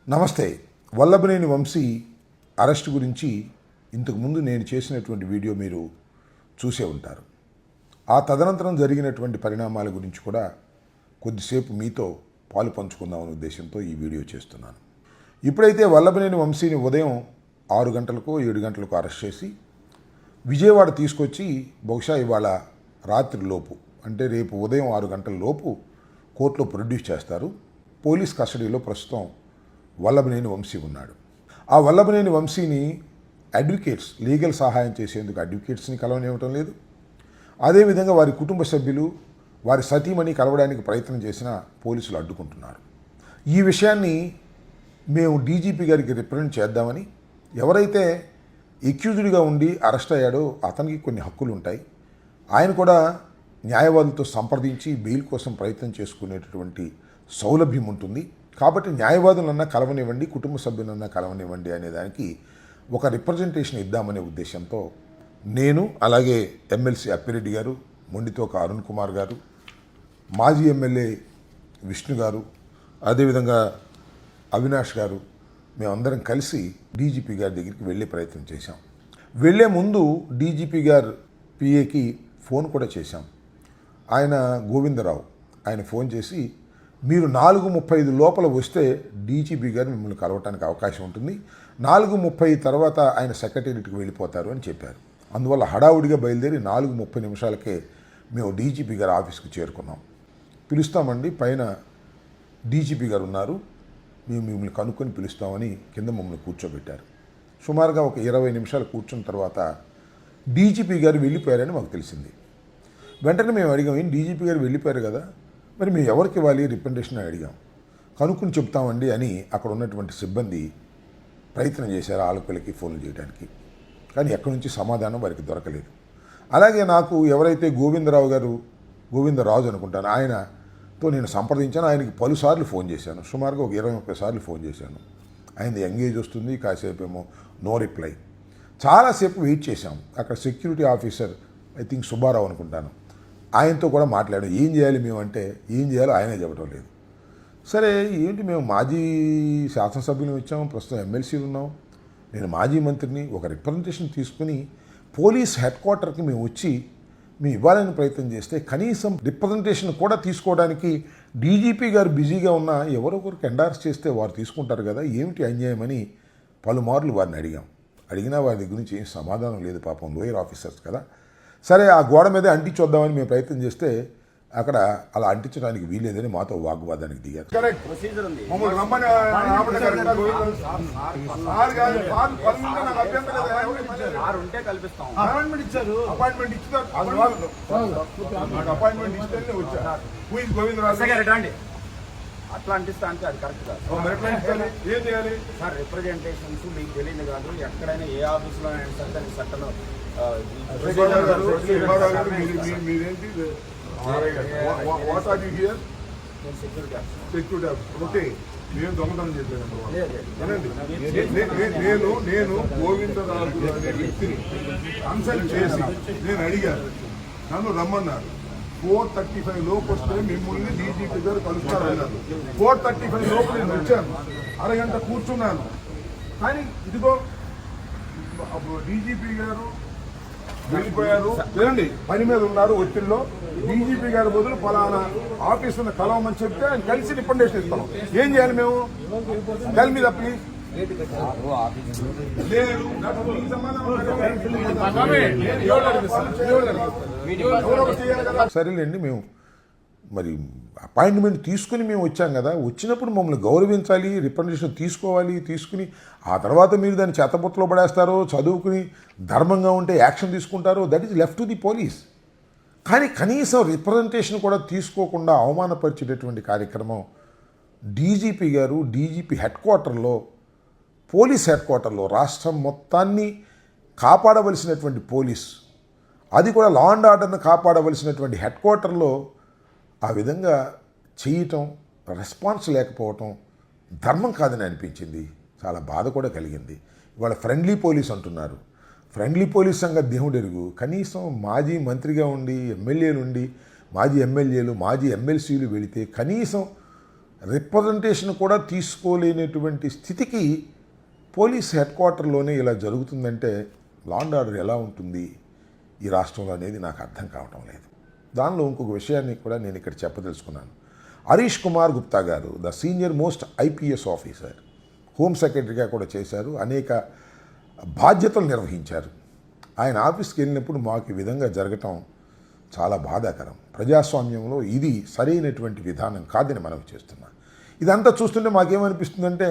నమస్తే. వల్లభనేని వంశీ అరెస్ట్ గురించి ఇంతకుముందు నేను చేసినటువంటి వీడియో మీరు చూసే ఉంటారు. ఆ తదనంతరం జరిగినటువంటి పరిణామాల గురించి కూడా కొద్దిసేపు మీతో పాలు పంచుకుందామనే ఉద్దేశంతో ఈ వీడియో చేస్తున్నాను. ఇప్పుడైతే వల్లభనేని వంశీని ఉదయం 6 గంటలకు 7 గంటలకు అరెస్ట్ చేసి విజయవాడ తీసుకొచ్చి బహుశా ఇవాళ రాత్రి లోపు అంటే రేపు ఉదయం 6 గంటల లోపు కోర్టులో ప్రొడ్యూస్ చేస్తారు. పోలీస్ కస్టడీలో ప్రస్తుతం వల్లభనేని వంశీ ఉన్నాడు. ఆ వల్లభనేని వంశీని అడ్వకేట్స్ లీగల్ సహాయం చేసేందుకు అడ్వకేట్స్ని కలవనివ్వటం లేదు. అదేవిధంగా వారి కుటుంబ సభ్యులు వారి సతీమణి కలవడానికి ప్రయత్నం చేసిన పోలీసులు అడ్డుకుంటున్నారు. ఈ విషయాన్ని మేము డీజీపీ గారికి రిప్రజెంట్ చేద్దామని, ఎవరైతే ఎక్యూజ్డ్గా ఉండి అరెస్ట్ అయ్యాడో అతనికి కొన్ని హక్కులు ఉంటాయి, ఆయన కూడా న్యాయవాదులతో సంప్రదించి బెయిల్ కోసం ప్రయత్నం చేసుకునేటటువంటి సౌలభ్యం ఉంటుంది. కాబట్టి న్యాయవాదులన్నా కలవనివ్వండి, కుటుంబ సభ్యులన్నా కలవనివ్వండి అనే దానికి ఒక రిప్రజెంటేషన్ ఇద్దామనే ఉద్దేశంతో నేను, అలాగే ఎమ్మెల్సీ అప్పిరెడ్డి గారు, మొండితోక అరుణ్ కుమార్ గారు, మాజీ ఎమ్మెల్యే విష్ణు గారు, అదేవిధంగా అవినాష్ గారు, మేమందరం కలిసి డీజీపీ గారి దగ్గరికి వెళ్ళే ప్రయత్నం చేశాం. వెళ్ళే ముందు డీజీపీ గారు పిఏకి ఫోన్ కూడా చేశాం. ఆయన గోవిందరావు, ఆయన ఫోన్ చేసి మీరు 4:35 లోపల వస్తే డీజీపీ గారు మిమ్మల్ని కలవటానికి అవకాశం ఉంటుంది, 4:30 తర్వాత ఆయన సెక్రటేరియట్కి వెళ్ళిపోతారు అని చెప్పారు. అందువల్ల హడావుడిగా బయలుదేరి 4:30 మేము డీజీపీ గారి ఆఫీస్కి చేరుకున్నాం. పిలుస్తామండి, పైన డీజీపీ గారు ఉన్నారు, మేము మిమ్మల్ని కనుక్కొని పిలుస్తామని కింద మమ్మల్ని కూర్చోబెట్టారు. సుమారుగా ఒక 20 నిమిషాలు కూర్చున్న తర్వాత డీజీపీ గారు వెళ్ళిపోయారని మాకు తెలిసింది. వెంటనే మేము అడిగాం, ఏం డీజీపీ గారు వెళ్ళిపోయారు కదా, మరి మేము ఎవరికి ఇవ్వాలి రిప్రజెంటేషన్ అడిగాం. కనుక్కుని చెప్తామండి అని అక్కడ ఉన్నటువంటి సిబ్బంది ప్రయత్నం చేశారు ఆలపల్లికి ఫోన్లు చేయడానికి. కానీ ఎక్కడి నుంచి సమాధానం వారికి దొరకలేదు. అలాగే నాకు ఎవరైతే గోవిందరాజు అనుకుంటాను, ఆయనతో నేను సంప్రదించాను. ఆయనకి పలుసార్లు ఫోన్ చేశాను, సుమారుగా ఒక 20-30 సార్లు ఫోన్ చేశాను. ఆయనది ఎంగేజ్ వస్తుంది, కాసేపు ఏమో నో రిప్లై. చాలాసేపు వెయిట్ చేశాం. అక్కడ security officer, I think Subbarao అనుకుంటాను, ఆయనతో కూడా మాట్లాడాం. ఏం చేయాలి మేము అంటే, ఏం చేయాలో ఆయనే చెప్పడం లేదు. సరే ఏంటి, మేము మాజీ శాసనసభ్యులు వచ్చాము, ప్రస్తుతం ఎమ్మెల్సీలు ఉన్నాం, నేను మాజీ మంత్రిని, ఒక రిప్రజెంటేషన్ తీసుకుని పోలీస్ హెడ్ క్వార్టర్కి మేము వచ్చి మేము ఇవ్వాలని ప్రయత్నం చేస్తే కనీసం రిప్రజెంటేషన్ కూడా తీసుకోవడానికి డీజీపీ గారు బిజీగా ఉన్నా ఎవరొకరికి ఎండార్స్ చేస్తే వారు తీసుకుంటారు కదా, ఏమిటి అన్యాయమని పలుమార్లు వారిని అడిగినా వారి దగ్గర నుంచి ఏం సమాధానం లేదు. పాపం లోయర్ ఆఫీసర్స్ కదా. సరే ఆ గోడ మీద అంటించొద్దామని మేము ప్రయత్నం చేస్తే అక్కడ అలా అంటించడానికి వీల్లేదని మాతో వాగ్వాదానికి దిగారు. అట్లా అంటిస్తా అంటే అది కరెక్ట్ కాదు. ఏం చేయాలి సార్, రిప్రజెంటేషన్స్ మీకు తెలియదు కాదు, ఎక్కడైనా ఏ ఆఫీస్లో అయినా సరే దానికి చట్టంలో సెక్యూరిటీ ఓకే. నేను దొంగతనం చెప్పాను. నేను గోవిందరాజు అనే వ్యక్తిని కన్సల్ట్ చేసి నేను అడిగాను, నన్ను రమ్మన్నారు. 4:35 లోపు వస్తే మిమ్మల్ని డీజీపీ గారు కలుస్తారన్నారు. 4:35 లోపు నేను వచ్చాను, అరగంట కూర్చున్నాను. కానీ ఇదిగో అప్పుడు డీజీపీ గారు వెళ్ళిపోయారు. వినండి, పని మీద ఉన్నారు, ఒత్తిడిలో. డీజీపీ గారి బదులు ఫలానా ఆఫీసును కలవమని చెప్తే ఆయన కలిసి రికమెండేషన్ ఇస్తాం. ఏం చేయాలి మేము? Tell me the please. సరేలేండి, మేము మరి అపాయింట్మెంట్ తీసుకుని మేము వచ్చాం కదా, వచ్చినప్పుడు మమ్మల్ని గౌరవించాలి, రిప్రజెంటేషన్ తీసుకుని ఆ తర్వాత మీరు దాన్ని చెత్తబుట్టలో పడేస్తారో, చదువుకుని ధర్మంగా ఉంటే యాక్షన్ తీసుకుంటారో, that is left to the police. కానీ కనీసం రిప్రజెంటేషన్ కూడా తీసుకోకుండా అవమానపరిచేటటువంటి కార్యక్రమం డీజీపీ గారు హెడ్ క్వార్టర్లో, పోలీస్ హెడ్ క్వార్టర్లో, రాష్ట్రం మొత్తాన్ని కాపాడవలసినటువంటి పోలీస్, అది కూడా లా అండ్ ఆర్డర్ను కాపాడవలసినటువంటి హెడ్ క్వార్టర్లో ఆ విధంగా చేయటం, రెస్పాన్స్ లేకపోవటం ధర్మం కాదని అనిపించింది. చాలా బాధ కూడా కలిగింది. ఇవాళ ఫ్రెండ్లీ పోలీస్ అంటున్నారు. ఫ్రెండ్లీ పోలీస్ సంగతి దేవుడు ఎరుగు. కనీసం మాజీ మంత్రిగా ఉండి, ఎమ్మెల్యేలు ఉండి, మాజీ ఎమ్మెల్యేలు, మాజీ ఎమ్మెల్సీలు వెళితే కనీసం రిప్రజెంటేషన్ కూడా తీసుకోలేనటువంటి స్థితికి పోలీస్ హెడ్ క్వార్టర్లోనే ఇలా జరుగుతుందంటే లా అండ్ ఆర్డర్ ఎలా ఉంటుంది ఈ రాష్ట్రంలో అనేది నాకు అర్థం కావటం లేదు. దానిలో ఇంకొక విషయాన్ని కూడా నేను ఇక్కడ చెప్పదలుచుకున్నాను. హరీష్ కుమార్ గుప్తా గారు the senior most IPS officer, home సెక్రటరీగా కూడా చేశారు, అనేక బాధ్యతలు నిర్వహించారు. ఆయన ఆఫీస్కి వెళ్ళినప్పుడు మాకు ఈ విధంగా జరగటం చాలా బాధాకరం. ప్రజాస్వామ్యంలో ఇది సరైనటువంటి విధానం కాదని మనం చేస్తున్నాం. ఇదంతా చూస్తుంటే మాకేమనిపిస్తుందంటే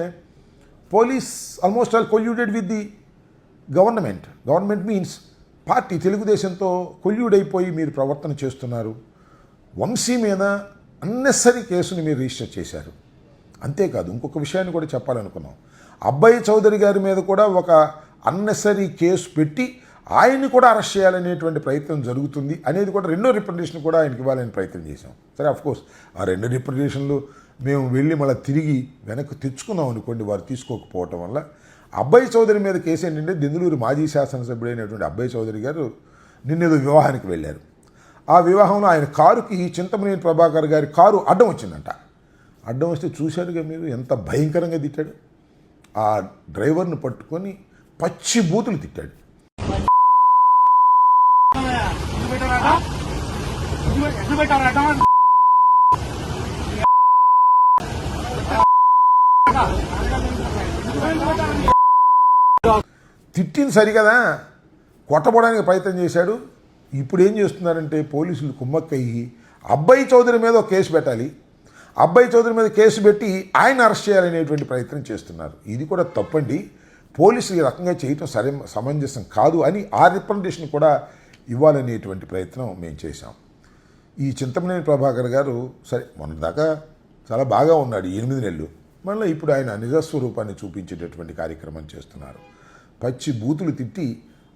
police almost all colluded with the government. Government means party తెలుగుదేశంతో కొల్యూడ్ అయిపోయి మీరు ప్రవర్తన చేస్తున్నారు. వంశీ మీద అన్నెసరీ కేసుని మీరు రిజిస్టర్ చేశారు. అంతేకాదు ఇంకొక విషయాన్ని కూడా చెప్పాలనుకున్నాం. అబ్బాయి చౌదరి గారి మీద కూడా ఒక అన్నెసరీ కేసు పెట్టి ఆయన్ని కూడా అరెస్ట్ చేయాలనేటువంటి ప్రయత్నం జరుగుతుంది అనేది కూడా రెండో రిప్రజెంటేషన్ కూడా ఆయనకి ఇవ్వాలని ప్రయత్నం చేశాం. సరే అఫ్కోర్స్ ఆ రెండు రిప్రజెంటేషన్లు మేము వెళ్ళి మళ్ళీ తిరిగి వెనక్కి తెచ్చుకున్నాం అనుకోండి, వారు తీసుకోకపోవటం వల్ల. అబ్బాయి చౌదరి మీద కేసు ఏంటంటే దెందులూరు మాజీ శాసనసభ్యుడైనటువంటి అబ్బాయి చౌదరి గారు నిన్నేదో వివాహానికి వెళ్ళారు. ఆ వివాహంలో ఆయన కారుకి చింతమనేని ప్రభాకర్ గారి కారు అడ్డం వచ్చిందంట. అడ్డం వస్తే చూశారుగా మీరు ఎంత భయంకరంగా తిట్టాడు. ఆ డ్రైవర్ను పట్టుకొని పచ్చి బూతులు తిట్టాడు. తిట్టింది సరిగదా, కొట్టబోడానికి ప్రయత్నం చేశాడు. ఇప్పుడు ఏం చేస్తున్నారంటే పోలీసులు కుమ్మక్కయ్యి అబ్బాయి చౌదరి మీద ఒక కేసు పెట్టాలి, అబ్బాయి చౌదరి మీద కేసు పెట్టి ఆయన అరెస్ట్ చేయాలనేటువంటి ప్రయత్నం చేస్తున్నారు. ఇది కూడా తప్పండి. పోలీసులు ఈ రకంగా చేయటం సమంజసం కాదు అని ఆ రిప్రజెంటేషన్ కూడా ఇవ్వాలనేటువంటి ప్రయత్నం మేము చేశాం. ఈ చింతమనేని ప్రభాకర్ గారు సరే మొన్నదాకా చాలా బాగా ఉన్నాడు 8 నెలలు, మళ్ళీ ఇప్పుడు ఆయన నిజస్వరూపాన్ని చూపించేటటువంటి కార్యక్రమం చేస్తున్నారు. పచ్చి బూతులు తిట్టి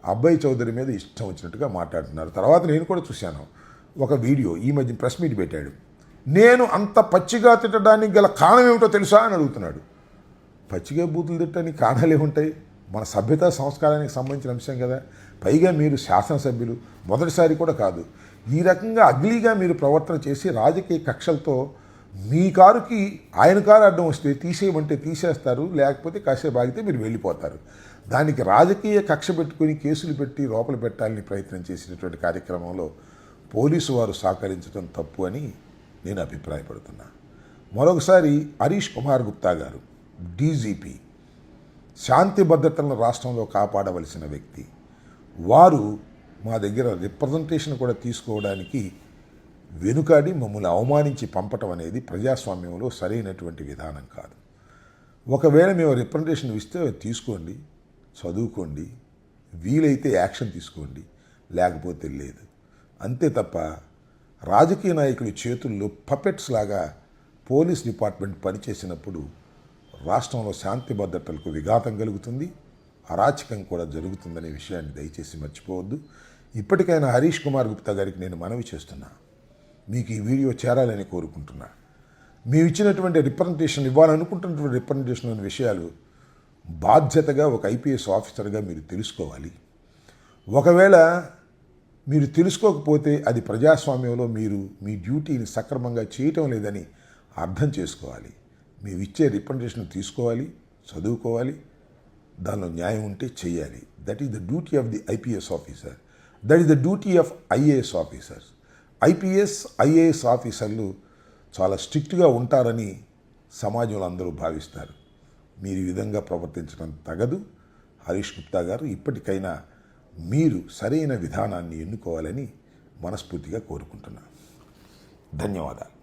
అబ్బాయి చౌదరి మీద ఇష్టం వచ్చినట్టుగా మాట్లాడుతున్నారు. తర్వాత నేను కూడా చూశాను ఒక వీడియో, ఈ మధ్య ప్రెస్ మీట్ పెట్టాడు. నేను అంత పచ్చిగా తిట్టడానికి గల కారణం ఏమిటో తెలుసా అని అడుగుతున్నాడు. పచ్చిగా బూతులు తిట్టడానికి కారణాలు ఏముంటాయి? మన సభ్యత సంస్కారానికి సంబంధించిన అంశం కదా. పైగా మీరు శాసనసభ్యులు, మొదటిసారి కూడా కాదు. ఈ రకంగా అగ్లీగా మీరు ప్రవర్తన చేసి రాజకీయ కక్షలతో మీ కారుకి ఆయన కారు అడ్డం వస్తే తీసేయమంటే తీసేస్తారు, లేకపోతే కాసేపు ఆగితే మీరు వెళ్ళిపోతారు. దానికి రాజకీయ కక్ష పెట్టుకుని కేసులు పెట్టి లోపల పెట్టాలని ప్రయత్నం చేసినటువంటి కార్యక్రమంలో పోలీసు వారు సహకరించడం తప్పు అని నేను అభిప్రాయపడుతున్నా. మరొకసారి హరీష్ కుమార్ గుప్తా గారు డీజీపీ, శాంతి భద్రతలను రాష్ట్రంలో కాపాడవలసిన వ్యక్తి, వారు మా దగ్గర రిప్రజెంటేషన్ కూడా తీసుకోవడానికి వెనుకాడి మమ్మల్ని అవమానించి పంపటం అనేది ప్రజాస్వామ్యంలో సరైనటువంటి విధానం కాదు. ఒకవేళ మేము రిప్రజెంటేషన్ ఇస్తే తీసుకోండి, చదువుకోండి, వీలైతే యాక్షన్ తీసుకోండి, లేకపోతే లేదు. అంతే తప్ప రాజకీయ నాయకుల చేతుల్లో పపెట్స్ లాగా పోలీస్ డిపార్ట్మెంట్ పనిచేసినప్పుడు రాష్ట్రంలో శాంతి భద్రతలకు విఘాతం కలుగుతుంది, అరాచకం కూడా జరుగుతుందనే విషయాన్ని దయచేసి మర్చిపోవద్దు. ఇప్పటికైనా హరీష్ కుమార్ గుప్తా గారికి నేను మనవి చేస్తున్నా, మీకు ఈ వీడియో చేరాలని కోరుకుంటున్నా. మేము ఇచ్చినటువంటి రిప్రజెంటేషన్, ఇవ్వాలనుకుంటున్నటువంటి రిప్రజెంటేషన్ అనే విషయాలు బాధ్యతగా ఒక ఐపీఎస్ ఆఫీసర్గా మీరు తెలుసుకోవాలి. ఒకవేళ మీరు తెలుసుకోకపోతే అది ప్రజాస్వామ్యంలో మీరు మీ డ్యూటీని సక్రమంగా చేయటం లేదని అర్థం చేసుకోవాలి. మేము ఇచ్చే రిప్రజెంటేషన్ తీసుకోవాలి, చదువుకోవాలి, దానిలో న్యాయం ఉంటే చేయాలి. That is the duty of the IPS officer. That is the duty of IAS officers. IPS IAS ఆఫీసర్లు చాలా స్ట్రిక్ట్గా ఉంటారని సమాజంలో అందరూ భావిస్తారు. మీరు ఈ విధంగా ప్రవర్తించడం తగదు. హరీష్ గుప్తా గారు, ఇప్పటికైనా మీరు సరైన విధానాన్ని ఎన్నుకోవాలని మనస్ఫూర్తిగా కోరుకుంటున్నాను. ధన్యవాదాలు.